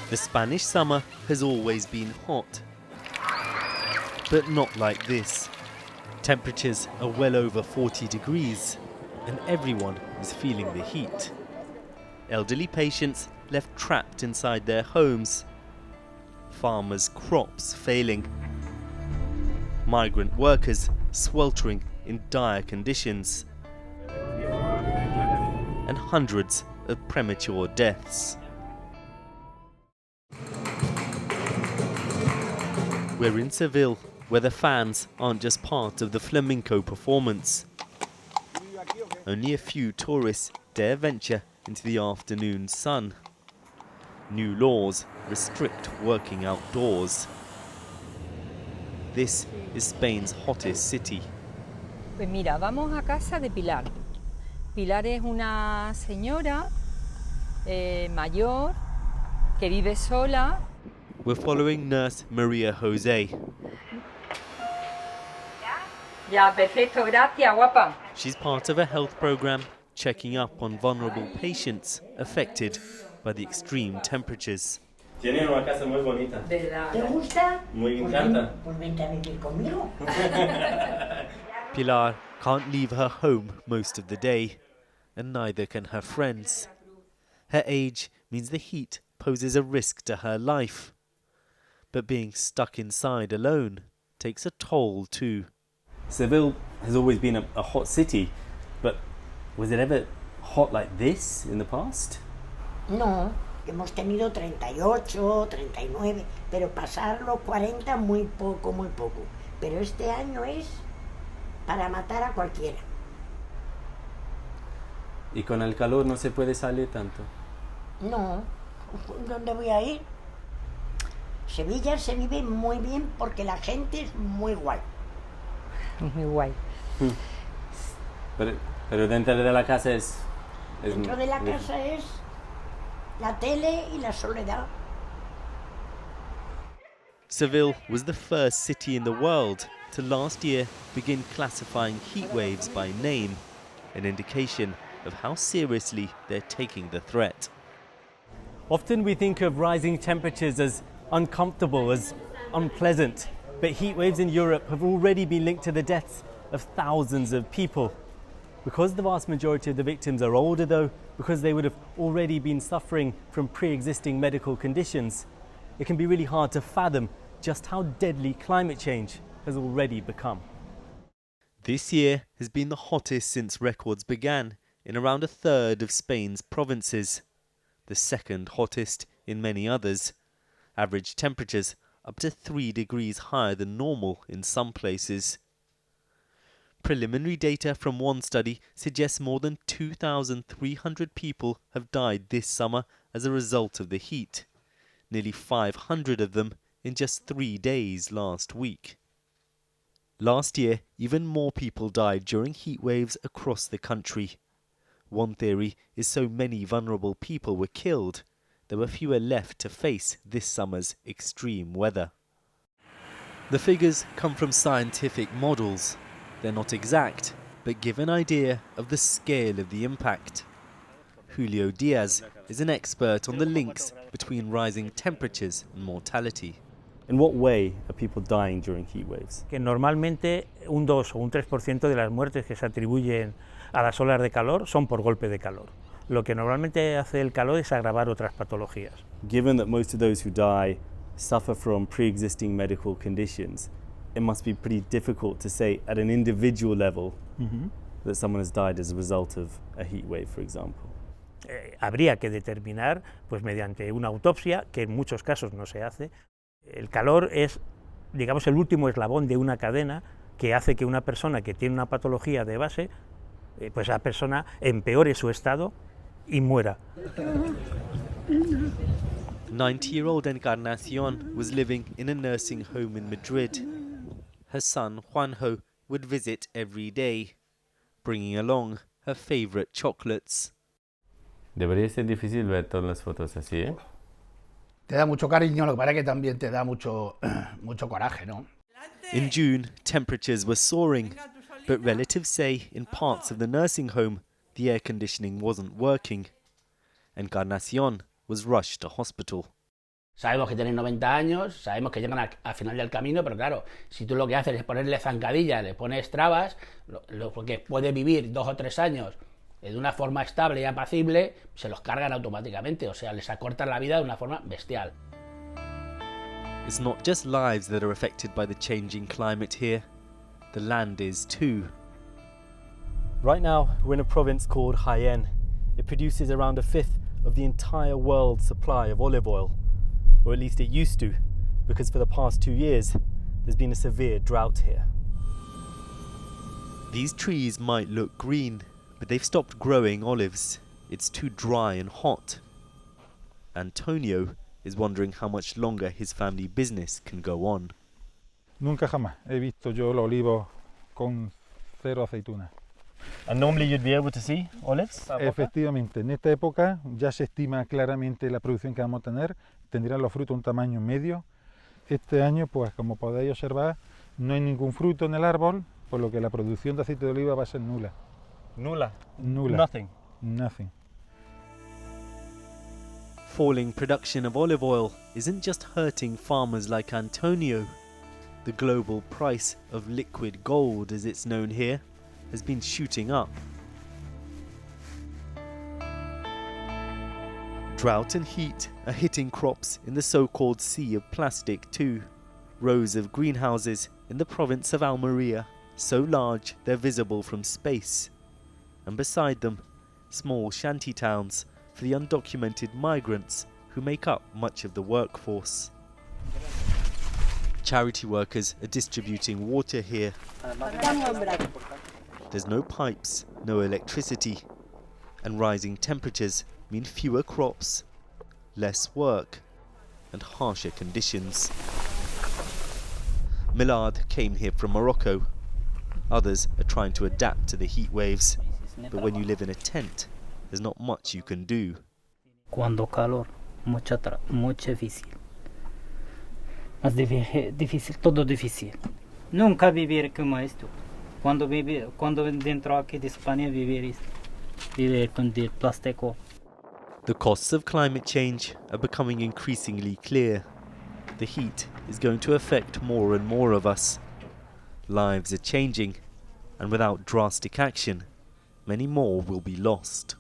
The Spanish summer has always been hot, but not like this. Temperatures are well over 40 degrees, and everyone is feeling the heat. Elderly patients left trapped inside their homes. Farmers' crops failing. Migrant workers sweltering in dire conditions. And hundreds of premature deaths. We're in Seville, where the fans aren't just part of the flamenco performance. Only a few tourists dare venture into the afternoon sun. New laws restrict working outdoors. This is Spain's hottest city. Pues mira, vamos a casa de Pilar. Pilar es una señora mayor que vive sola. We're following nurse Maria Jose. Ya, perfecto, gracias, guapa. She's part of a health program checking up on vulnerable patients affected by the extreme temperatures. Tienen una casa muy bonita. ¿Verdad? ¿Te gusta? Muy encanta. Pues vente a vivir conmigo. Pilar can't leave her home most of the day, and neither can her friends. Her age means the heat poses a risk to her life. But being stuck inside alone takes a toll too. Seville has always been a hot city, but was it ever hot like this in the past? No, hemos tenido 38, 39, pero pasar los 40 muy poco, muy poco. Pero este año es para matar a cualquiera. ¿Y con el calor no se puede salir tanto? No, ¿dónde voy a ir? Sevilla se vive muy bien porque la gente es muy guay. Muy guay. Pero dentro de la casa es Dentro de la casa es la tele y la soledad. Seville was the first city in the world to last year begin classifying heat waves by name, an indication of how seriously they're taking the threat. Often we think of rising temperatures as uncomfortable, as unpleasant, but heat waves in Europe have already been linked to the deaths of thousands of people. Because the vast majority of the victims are older though, because they would have already been suffering from pre-existing medical conditions, it can be really hard to fathom just how deadly climate change has already become. This year has been the hottest since records began in around a third of Spain's provinces, the second hottest in many others. Average temperatures up to 3 degrees higher than normal in some places. Preliminary data from one study suggests more than 2,300 people have died this summer as a result of the heat, nearly 500 of them in just 3 days last week. Last year, even more people died during heat waves across the country. One theory is so many vulnerable people were killed, there were fewer left to face this summer's extreme weather. The figures come from scientific models. They're not exact, but give an idea of the scale of the impact. Julio Diaz is an expert on the links between rising temperatures and mortality. In what way are people dying during heat waves? Que normalmente un 2 o un 3% de las muertes que se atribuyen a las olas de calor son por golpe de calor. Lo que normalmente hace el calor es agravar otras patologías. Given that most of those who die suffer from pre-existing medical conditions, it must be pretty difficult to say at an individual level that someone has died as a result of a heat wave, for example. Habría que determinar, pues mediante una autopsia, que en muchos casos no se hace. El calor es, digamos, el último eslabón de una cadena que hace que una persona que tiene una patología de base, pues esa persona empeore su estado y muera. 90-year-old Encarnacion was living in a nursing home in Madrid. Her son, Juanjo, would visit every day, bringing along her favorite chocolates. Debería ser difícil ver todas las fotos así, ¿eh? Te da mucho cariño, lo que pasa es que también te da mucho coraje, ¿no? In June, temperatures were soaring, but relatives say in parts of the nursing home, the air conditioning wasn't working. Encarnacion was rushed to hospital. Sabemos que tienen 90 años, sabemos que llegan al final del camino, pero claro, si tú lo que haces es ponerle zancadillas, le pones trabas, lo que puede vivir 2 o 3 años de una forma estable y apacible, se los cargan automáticamente, o sea, les acortan la vida de una forma bestial. It's not just lives that are affected by the changing climate here, the land is too. Right now, we're in a province called Jaén. It produces around a fifth of the entire world's supply of olive oil, or at least it used to, because for the past 2 years, there's been a severe drought here. These trees might look green, but they've stopped growing olives. It's too dry and hot. Antonio is wondering how much longer his family business can go on. Nunca jamás he visto yo los olivos con cero aceituna. And normally you'd be able to see olives? Efectivamente, en esta época ya se estima claramente la producción que vamos a tener, tendrán los frutos un tamaño medio. Este año, pues como podéis observar, no hay ningún fruto en el árbol, por lo que la producción de aceite de oliva va a ser nula. Nula? Nula. Nothing? Nothing. Falling production of olive oil isn't just hurting farmers like Antonio. The global price of liquid gold, as it's known here, has been shooting up. Drought and heat are hitting crops in the so-called Sea of Plastic too. Rows of greenhouses in the province of Almeria, so large they're visible from space. And beside them, small shanty towns for the undocumented migrants who make up much of the workforce. Charity workers are distributing water here. There's no pipes, no electricity, and rising temperatures mean fewer crops, less work, and harsher conditions. Milad came here from Morocco. Others are trying to adapt to the heat waves, but when you live in a tent, there's not much you can do. Cuando calor, mucho difícil. Más difícil, todo difícil. Nunca vivir como esto. Cuando dentro aquí de España vivir con el plástico. The costs of climate change are becoming increasingly clear. The heat is going to affect more and more of us. Lives are changing, and without drastic action, many more will be lost.